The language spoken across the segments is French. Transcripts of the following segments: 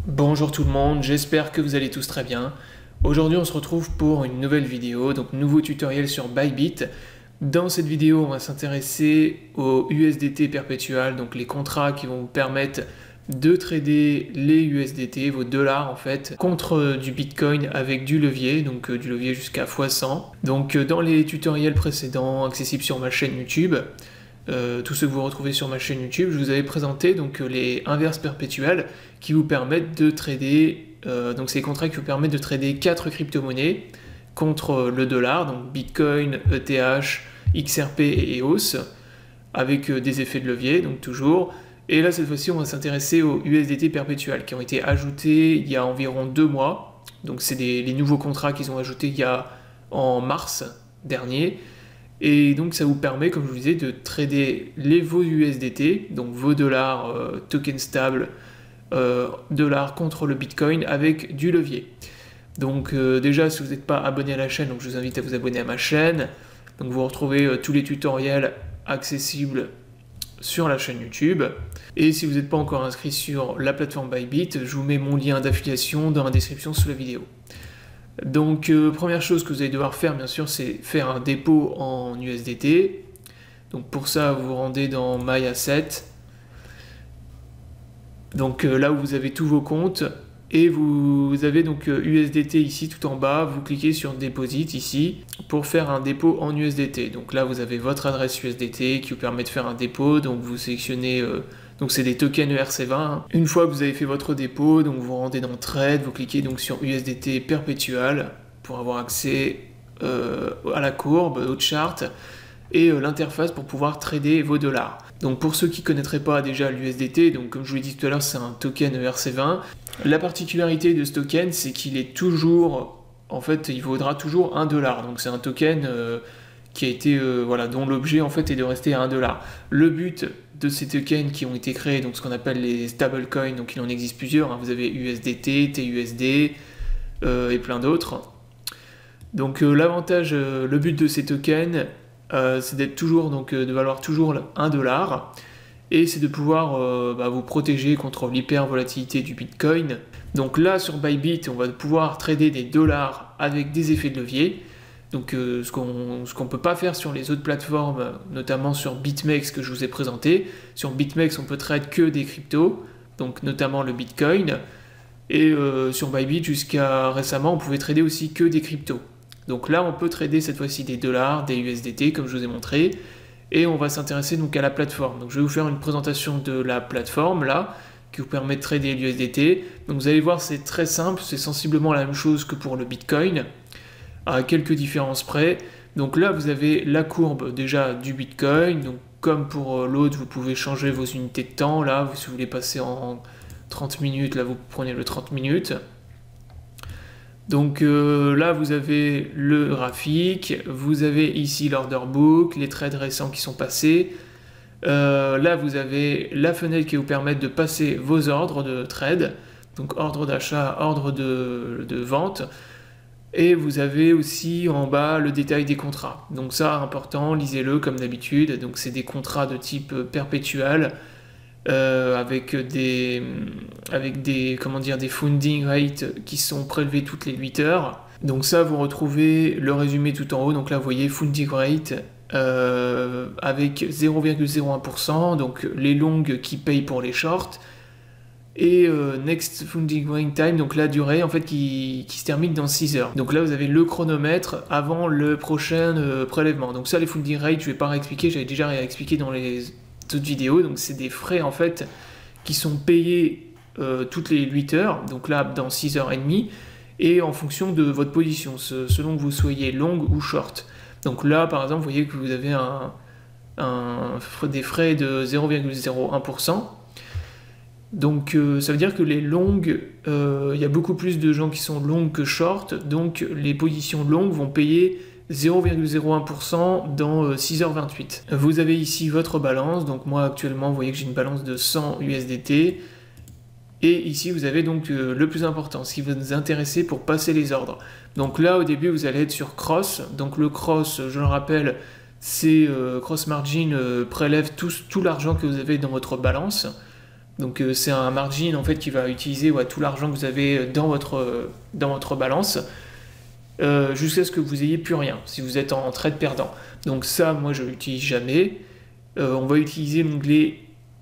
Bonjour tout le monde, j'espère que vous allez tous très bien. Aujourd'hui on se retrouve pour une nouvelle vidéo, donc nouveau tutoriel sur Bybit. Dans cette vidéo on va s'intéresser au USDT perpétual, donc les contrats qui vont vous permettre de trader les USDT, vos dollars en fait, contre du Bitcoin avec du levier, donc du levier jusqu'à x100. Donc dans les tutoriels précédents accessibles sur ma chaîne YouTube, tous ceux que vous retrouvez sur ma chaîne YouTube, je vous avais présenté donc les inverses perpétuelles qui vous permettent de trader, donc ces contrats qui vous permettent de trader 4 crypto-monnaies contre le dollar, donc Bitcoin, ETH, XRP et EOS, avec des effets de levier, donc toujours. Et là, cette fois-ci, on va s'intéresser aux USDT perpétuels qui ont été ajoutés il y a environ 2 mois. Donc, c'est les nouveaux contrats qu'ils ont ajoutés en mars dernier. Et donc, ça vous permet, comme je vous disais, de trader vos USDT, donc vos dollars, tokens stables, dollars contre le Bitcoin avec du levier. Donc, déjà, si vous n'êtes pas abonné à la chaîne, donc je vous invite à vous abonner à ma chaîne. Donc, vous retrouvez tous les tutoriels accessibles sur la chaîne YouTube. Et si vous n'êtes pas encore inscrit sur la plateforme Bybit, je vous mets mon lien d'affiliation dans la description sous la vidéo. Donc première chose que vous allez devoir faire bien sûr, c'est faire un dépôt en USDT. Donc pour ça vous vous rendez dans My Asset. Donc là où vous avez tous vos comptes et vous avez donc USDT ici tout en bas, vous cliquez sur Deposit ici pour faire un dépôt en USDT. Donc là vous avez votre adresse USDT qui vous permet de faire un dépôt, donc vous sélectionnez, donc c'est des tokens ERC20. Une fois que vous avez fait votre dépôt, donc vous rendez dans Trade, vous cliquez donc sur USDT perpétual pour avoir accès à la courbe, au chart et l'interface pour pouvoir trader vos dollars. Donc pour ceux qui ne connaîtraient pas déjà l'USDT, donc comme je vous l'ai dit tout à l'heure, c'est un token ERC20. La particularité de ce token, c'est qu'il est toujours, en fait, il vaudra toujours 1 dollar. Donc c'est un token qui a été, voilà, dont l'objet en fait est de rester à 1 dollar. Le but de ces tokens qui ont été créés, donc ce qu'on appelle les stablecoins, donc il en existe plusieurs, hein, vous avez USDT, TUSD et plein d'autres. Donc l'avantage, le but de ces tokens, c'est d'être toujours, donc de valoir toujours 1 dollar, et c'est de pouvoir vous protéger contre l'hypervolatilité du Bitcoin. Donc là sur Bybit, on va pouvoir trader des dollars avec des effets de levier. Donc ce qu'on ne peut pas faire sur les autres plateformes, notamment sur BitMEX que je vous ai présenté. Sur BitMEX, on peut trade que des cryptos, donc notamment le Bitcoin. Et sur Bybit, jusqu'à récemment, on pouvait trader aussi que des cryptos. Donc là, on peut trader cette fois-ci des dollars, des USDT, comme je vous ai montré. Et on va s'intéresser donc à la plateforme. Donc je vais vous faire une présentation de la plateforme, là, qui vous permet de trader l'USDT. Donc vous allez voir, c'est très simple, c'est sensiblement la même chose que pour le Bitcoin, à quelques différences près. Donc là, vous avez la courbe déjà du Bitcoin. Donc comme pour l'autre, vous pouvez changer vos unités de temps. Là, si vous voulez passer en 30 minutes, là, vous prenez le 30 minutes. Donc là, vous avez le graphique. Vous avez ici l'order book, les trades récents qui sont passés. Là, vous avez la fenêtre qui vous permet de passer vos ordres de trade. Donc ordre d'achat, ordre de vente. Et vous avez aussi en bas le détail des contrats. Donc ça, important, lisez-le comme d'habitude. Donc c'est des contrats de type perpétuel avec des funding rates qui sont prélevés toutes les 8 heures. Donc ça, vous retrouvez le résumé tout en haut. Donc là, vous voyez funding rate avec 0,01%. Donc les longues qui payent pour les shorts. Et next funding rate time, donc la durée en fait qui se termine dans 6 heures. Donc là vous avez le chronomètre avant le prochain prélèvement. Donc ça les funding rates je vais pas réexpliquer, j'avais déjà réexpliqué dans les autres vidéos. Donc c'est des frais en fait qui sont payés toutes les 8 heures, donc là dans 6h30, et en fonction de votre position, selon que vous soyez long ou short. Donc là par exemple vous voyez que vous avez des frais de 0,01%. Donc ça veut dire que les longues, il y a beaucoup plus de gens qui sont longues que short, donc les positions longues vont payer 0,01% dans 6h28. Vous avez ici votre balance, donc moi actuellement vous voyez que j'ai une balance de 100 USDT, et ici vous avez donc le plus important, ce qui va nous intéresser pour passer les ordres. Donc là au début vous allez être sur cross, donc le cross, je le rappelle, c'est cross margin prélève tout l'argent que vous avez dans votre balance. Donc c'est un margin en fait qui va utiliser tout l'argent que vous avez dans votre balance jusqu'à ce que vous ayez plus rien, si vous êtes en trade perdant. Donc ça, moi je l'utilise jamais. On va utiliser l'onglet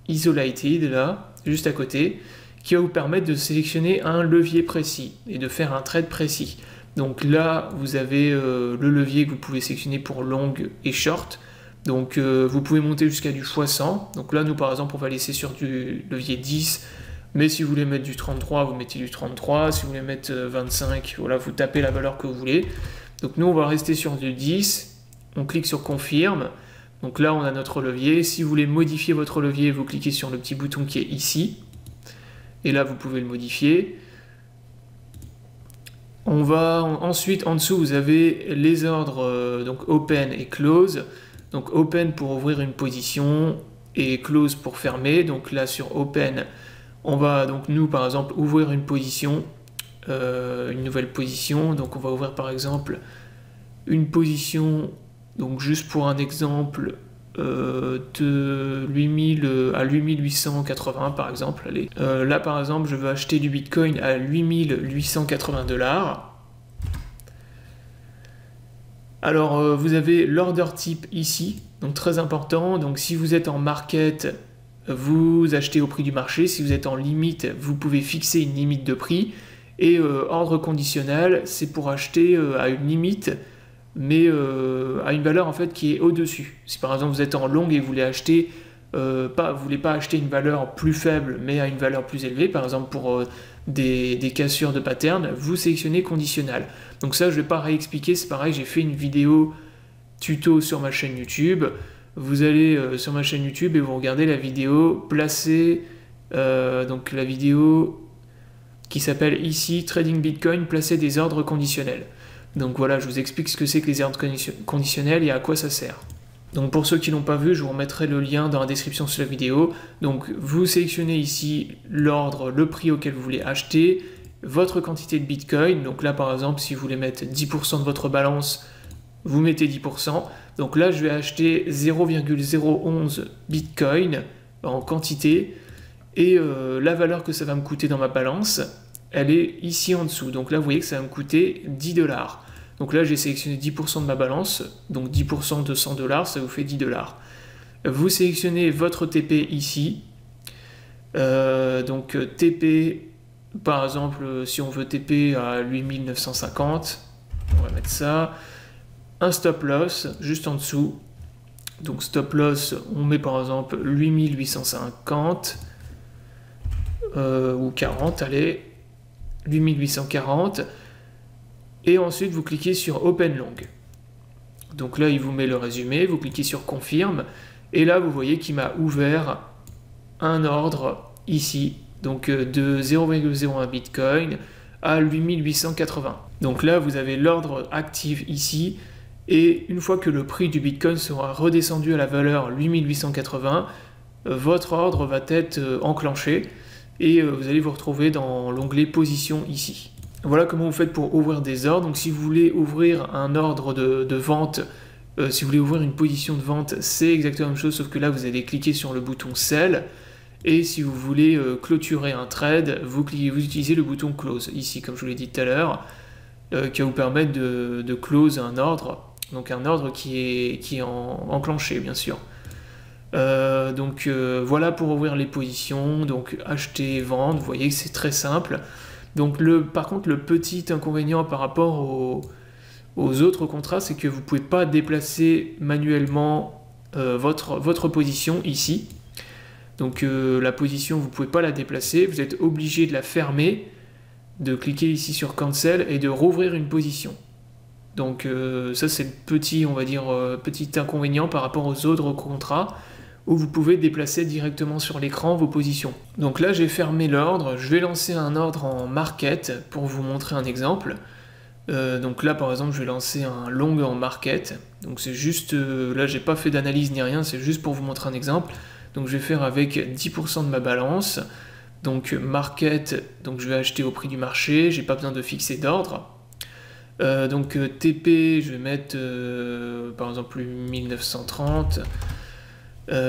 Isolated là, juste à côté, qui va vous permettre de sélectionner un levier précis et de faire un trade précis. Donc là, vous avez le levier que vous pouvez sélectionner pour long et short. Donc vous pouvez monter jusqu'à du x100. Donc là, nous par exemple, on va laisser sur du levier 10. Mais si vous voulez mettre du 33, vous mettez du 33. Si vous voulez mettre 25, voilà, vous tapez la valeur que vous voulez. Donc nous, on va rester sur du 10. On clique sur Confirme. Donc là, on a notre levier. Si vous voulez modifier votre levier, vous cliquez sur le petit bouton qui est ici. Et là, vous pouvez le modifier. On va ensuite, en dessous, vous avez les ordres, donc Open et Close. Donc Open pour ouvrir une position et Close pour fermer. Donc là, sur Open, on va donc nous, par exemple, ouvrir une position, une nouvelle position. Donc on va ouvrir, par exemple, une position, donc juste pour un exemple, de 8000 à 8880 par exemple. Allez. Là par exemple je veux acheter du Bitcoin à 8880 $. Alors vous avez l'order type ici, donc très important. Donc si vous êtes en market, vous achetez au prix du marché. Si vous êtes en limite, vous pouvez fixer une limite de prix. Et ordre conditionnel, c'est pour acheter à une limite, mais à une valeur en fait qui est au-dessus. Si par exemple vous êtes en long et vous voulez acheter, vous voulez pas acheter une valeur plus faible, mais à une valeur plus élevée, par exemple pour des cassures de pattern, vous sélectionnez conditionnel. Donc ça, je vais pas réexpliquer, c'est pareil, j'ai fait une vidéo tuto sur ma chaîne YouTube. Vous allez sur ma chaîne YouTube et vous regardez la vidéo placer, donc la vidéo qui s'appelle ici Trading Bitcoin, placer des ordres conditionnels. Donc voilà, je vous explique ce que c'est que les ordres conditionnels et à quoi ça sert. Donc pour ceux qui l'ont pas vu, je vous remettrai le lien dans la description sous la vidéo. Donc vous sélectionnez ici l'ordre, le prix auquel vous voulez acheter, votre quantité de Bitcoin. Donc là par exemple, si vous voulez mettre 10% de votre balance, vous mettez 10%. Donc là je vais acheter 0,011 Bitcoin en quantité. Et la valeur que ça va me coûter dans ma balance, elle est ici en dessous. Donc là, vous voyez que ça va me coûter 10 $. Donc là, j'ai sélectionné 10% de ma balance. Donc 10% de 100 $, ça vous fait 10 $. Vous sélectionnez votre TP ici. Donc TP, par exemple, si on veut TP à 8950, on va mettre ça. Un stop loss, juste en dessous. Donc stop loss, on met par exemple 8850. Ou 40, allez, 8840, et ensuite vous cliquez sur Open Long. Donc là il vous met le résumé, vous cliquez sur Confirme, et là vous voyez qu'il m'a ouvert un ordre ici, donc de 0,01 Bitcoin à 8880. Donc là vous avez l'ordre actif ici, et une fois que le prix du Bitcoin sera redescendu à la valeur 8880, votre ordre va être enclenché, et vous allez vous retrouver dans l'onglet position ici. Voilà comment vous faites pour ouvrir des ordres. Donc si vous voulez ouvrir un ordre de vente, si vous voulez ouvrir une position de vente, c'est exactement la même chose, sauf que là vous allez cliquer sur le bouton Sell, et si vous voulez clôturer un trade, vous utilisez le bouton Close ici, comme je vous l'ai dit tout à l'heure, qui va vous permettre de close un ordre, donc un ordre qui est enclenché bien sûr. Voilà pour ouvrir les positions, donc acheter, vendre, vous voyez que c'est très simple. Donc par contre le petit inconvénient par rapport aux autres contrats, c'est que vous ne pouvez pas déplacer manuellement votre position ici. Donc la position, vous ne pouvez pas la déplacer, vous êtes obligé de la fermer, de cliquer ici sur Cancel et de rouvrir une position. Donc ça c'est le petit, on va dire, petit inconvénient par rapport aux autres contrats, où vous pouvez déplacer directement sur l'écran vos positions. Donc là j'ai fermé l'ordre, je vais lancer un ordre en market pour vous montrer un exemple. Donc là par exemple je vais lancer un long en market, donc c'est juste, là j'ai pas fait d'analyse ni rien, c'est juste pour vous montrer un exemple. Donc je vais faire avec 10% de ma balance, donc market, donc je vais acheter au prix du marché, j'ai pas besoin de fixer d'ordre. Donc TP, je vais mettre par exemple 1930.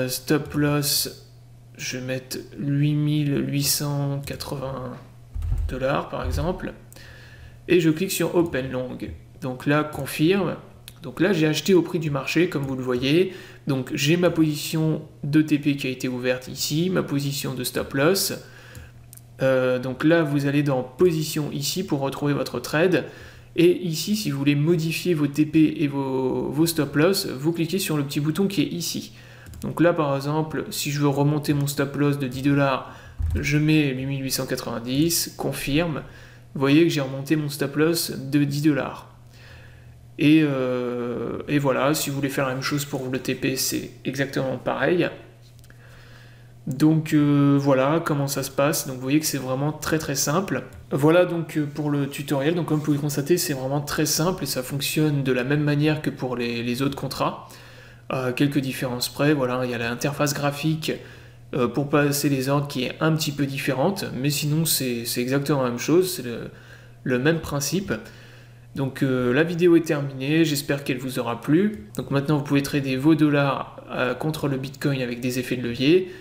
Stop loss, je vais mettre 8880 $ par exemple, et je clique sur Open Long. Donc là, confirme. Donc là, j'ai acheté au prix du marché, comme vous le voyez. Donc j'ai ma position d'ETP qui a été ouverte ici, ma position de stop loss. Donc là, vous allez dans position ici pour retrouver votre trade. Et ici, si vous voulez modifier vos TP et vos stop loss, vous cliquez sur le petit bouton qui est ici. Donc là, par exemple, si je veux remonter mon stop loss de 10 $, je mets 8890, confirme. Vous voyez que j'ai remonté mon stop loss de 10 $. Et voilà, si vous voulez faire la même chose pour le TP, c'est exactement pareil. Donc voilà comment ça se passe. Donc vous voyez que c'est vraiment très très simple. Voilà donc pour le tutoriel. Donc comme vous pouvez constater, c'est vraiment très simple et ça fonctionne de la même manière que pour les autres contrats. Quelques différences près. Voilà, il y a l'interface graphique pour passer les ordres qui est un petit peu différente, mais sinon c'est exactement la même chose, c'est le même principe. Donc la vidéo est terminée, j'espère qu'elle vous aura plu. Donc maintenant vous pouvez trader vos dollars contre le Bitcoin avec des effets de levier.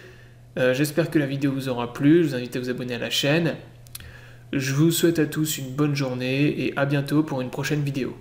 J'espère que la vidéo vous aura plu, je vous invite à vous abonner à la chaîne. Je vous souhaite à tous une bonne journée et à bientôt pour une prochaine vidéo.